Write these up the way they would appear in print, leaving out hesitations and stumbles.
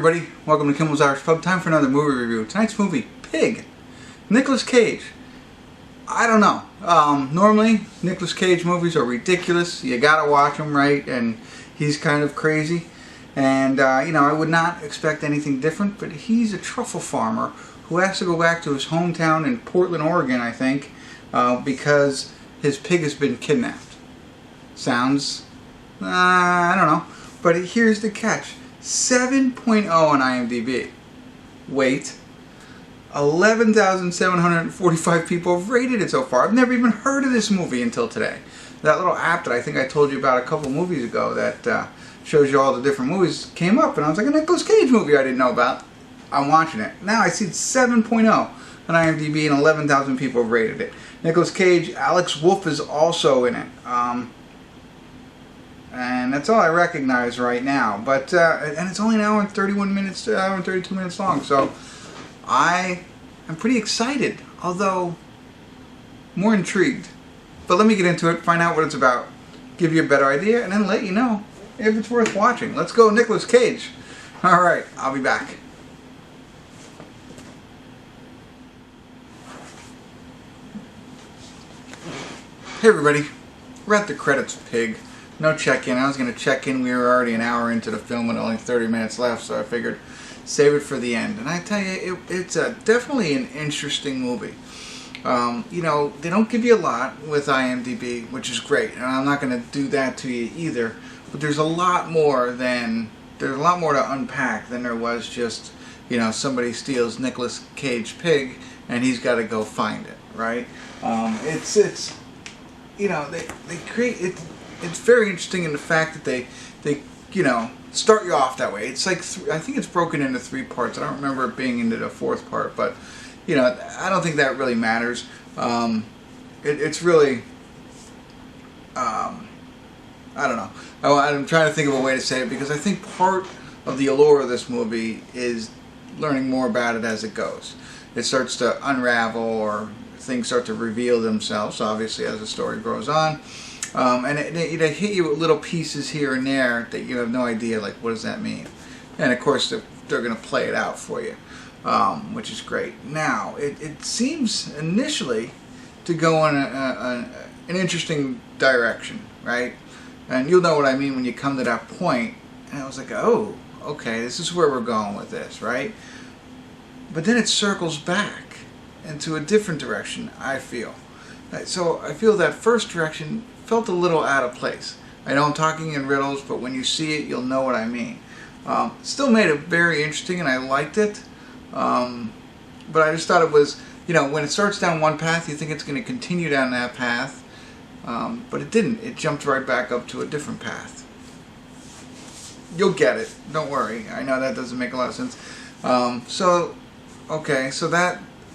everybody, welcome to Kimmel's Irish Pub. Time for another movie review. Tonight's movie, Pig. Nicolas Cage. I don't know. Normally, Nicolas Cage movies are ridiculous. You gotta watch them, right? And he's kind of crazy. And, I would not expect anything different, but he's a truffle farmer who has to go back to his hometown in Portland, Oregon, I think, because his pig has been kidnapped. Sounds, I don't know. But here's the catch. 7.0 on IMDb. Wait. 11,745 people have rated it so far. I've never even heard of this movie until today. That little app that I think I told you about a couple movies ago that shows you all the different movies came up, and I was like, a Nicolas Cage movie I didn't know about. I'm watching it. Now I see it's 7.0 on IMDb and 11,000 people have rated it. Nicolas Cage, Alex Wolff is also in it. And that's all I recognize right now. But and it's only an hour and 31 minutes, hour and 32 minutes long. So I'm pretty excited, although more intrigued. But let me get into it, find out what it's about, give you a better idea, and then let you know if it's worth watching. Let's go, Nicolas Cage. All right, I'll be back. Hey everybody, we're at the credits, Pig. No check-in. I was going to check in. We were already an hour into the film with only 30 minutes left, so I figured save it for the end. And I tell you, it's definitely an interesting movie. They don't give you a lot with IMDb, which is great, and I'm not going to do that to you either. But there's a lot more to unpack than there was just, somebody steals Nicolas Cage pig and he's got to go find it, right? They create it. It's very interesting in the fact that they start you off that way. It's like I think it's broken into 3 parts. I don't remember it being into the 4th part, but I don't think that really matters. It's really I don't know. I'm trying to think of a way to say it because I think part of the allure of this movie is learning more about it as it goes. It starts to unravel or things start to reveal themselves, obviously, as the story goes on. And they hit you with little pieces here and there that you have no idea, like, what does that mean? And of course, they're going to play it out for you, which is great. Now, it seems initially to go in an interesting direction, right? And you'll know what I mean when you come to that point. And I was like, oh, okay, this is where we're going with this, right? But then it circles back into a different direction, I feel. So I feel that first direction felt a little out of place. I know I'm talking in riddles, but when you see it, you'll know what I mean. Still made it very interesting, and I liked it. But I just thought it was, when it starts down one path, you think it's going to continue down that path. But it didn't. It jumped right back up to a different path. You'll get it. Don't worry. I know that doesn't make a lot of sense. So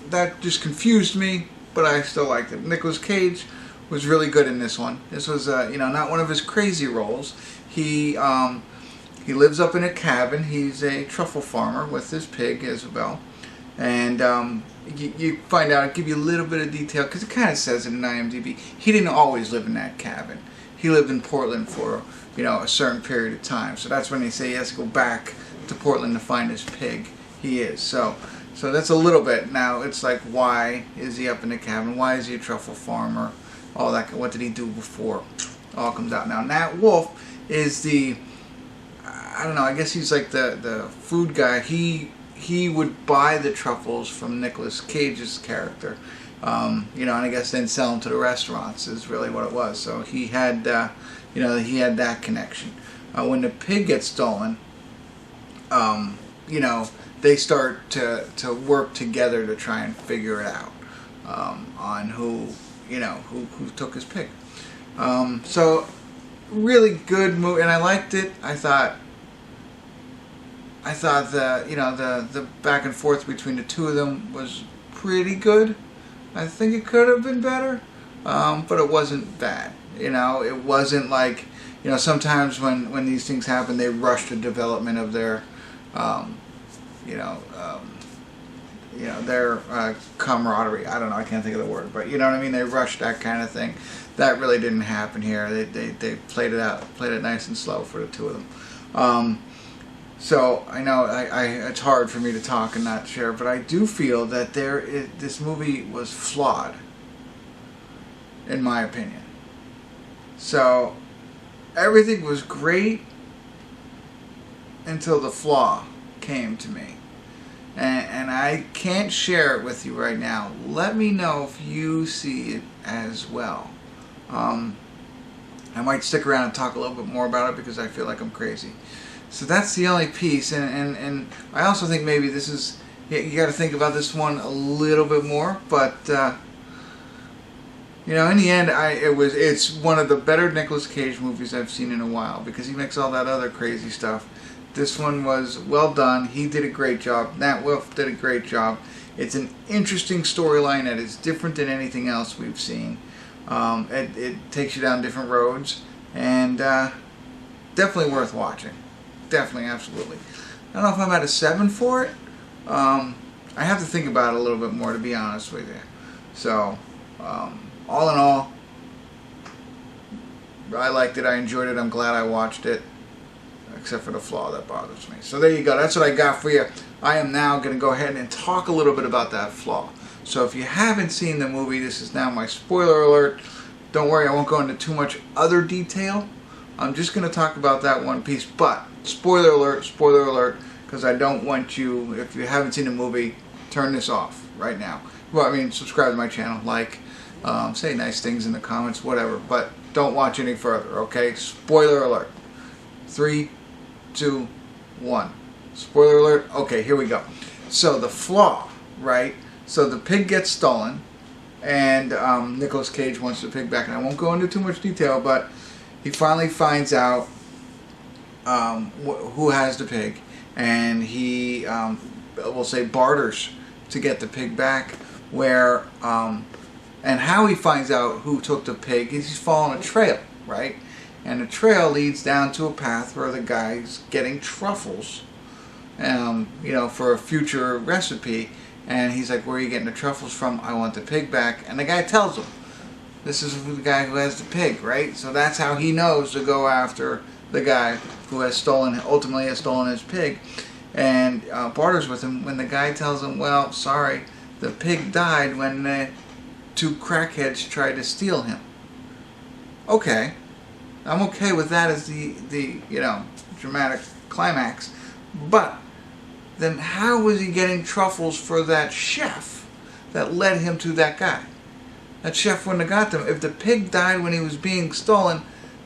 that just confused me, but I still liked it. Nicolas Cage was really good in this one. This was, not one of his crazy roles. He lives up in a cabin. He's a truffle farmer with his pig, Isabel. And you find out, give you a little bit of detail, because it kind of says it in IMDb. He didn't always live in that cabin. He lived in Portland for, a certain period of time. So that's when they say he has to go back to Portland to find his pig. He is. So that's a little bit. Now, it's like, why is he up in the cabin? Why is he a truffle farmer? All that. What did he do before? All comes out now. Nat Wolff is I don't know, I guess he's like the food guy. He would buy the truffles from Nicolas Cage's character, and I guess then sell them to the restaurants is really what it was. So he had, he had that connection. When the pig gets stolen, they start to work together to try and figure it out on who took his pig. So really good movie, and I liked it. I thought the back and forth between the two of them was pretty good. I think it could have been better, but it wasn't bad. It wasn't like, sometimes when these things happen, they rush the development of their their camaraderie. I don't know, I can't think of the word, but you know what I mean? They rushed that kind of thing. That really didn't happen here. They played it out, played it nice and slow for the two of them. So I know it's hard for me to talk and not share, but I do feel that this movie was flawed, in my opinion. So everything was great until the flaw came to me. And I can't share it with you right now. Let me know if you see it as well. I might stick around and talk a little bit more about it because I feel like I'm crazy. So that's the only piece. And I also think maybe this is, you got to think about this one a little bit more. But, you know, in the end, it's one of the better Nicolas Cage movies I've seen in a while because he makes all that other crazy stuff. This one was well done. He did a great job. Nat Wolff did a great job. It's an interesting storyline that is different than anything else we've seen. It takes you down different roads, and definitely worth watching. Definitely, absolutely. I don't know if I'm at a 7 for it. I have to think about it a little bit more, to be honest with you. So, all in all, I liked it. I enjoyed it. I'm glad I watched it. Except for the flaw that bothers me. So there you go. That's what I got for you. I am now going to go ahead and talk a little bit about that flaw. So if you haven't seen the movie, this is now my spoiler alert. Don't worry, I won't go into too much other detail. I'm just going to talk about that one piece. But spoiler alert, because I don't want you, if you haven't seen the movie, turn this off right now. Well, I mean, subscribe to my channel, like, say nice things in the comments, whatever. But don't watch any further, okay? Spoiler alert. 3, 2, 1. Spoiler alert. Okay, here we go. So the flaw, right? So the pig gets stolen, and Nicolas Cage wants the pig back. And I won't go into too much detail, but he finally finds out who has the pig, and he, we'll say, barters to get the pig back. Where and how he finds out who took the pig is he's following a trail, right? And the trail leads down to a path where the guy's getting truffles, you know, for a future recipe. And he's like, where are you getting the truffles from? I want the pig back. And the guy tells him, this is the guy who has the pig, right? So that's how he knows to go after the guy who has ultimately has stolen his pig. And barters with him when the guy tells him, well, sorry, the pig died when the 2 crackheads tried to steal him. Okay. I'm okay with that as the you know, dramatic climax, but then how was he getting truffles for that chef that led him to that guy? That chef wouldn't have got them. If the pig died when he was being stolen,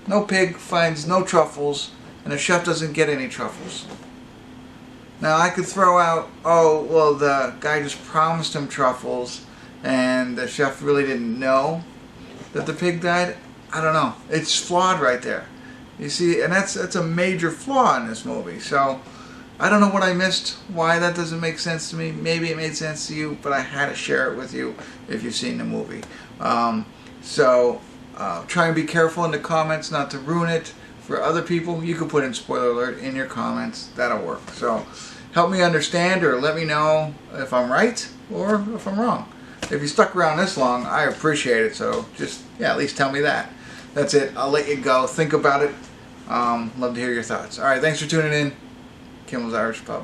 no pig finds no truffles, and the chef doesn't get any truffles. Now I could throw out, oh, well, the guy just promised him truffles, and the chef really didn't know that the pig died. I don't know. It's flawed right there. You see, and that's a major flaw in this movie. So I don't know what I missed, why that doesn't make sense to me. Maybe it made sense to you, but I had to share it with you if you've seen the movie. Try and be careful in the comments not to ruin it for other people. You can put in spoiler alert in your comments. That'll work. So help me understand, or let me know if I'm right or if I'm wrong. If you stuck around this long, I appreciate it. So just, yeah, at least tell me that. That's it. I'll let you go. Think about it. Love to hear your thoughts. All right, thanks for tuning in. Kimmel's Irish Pub.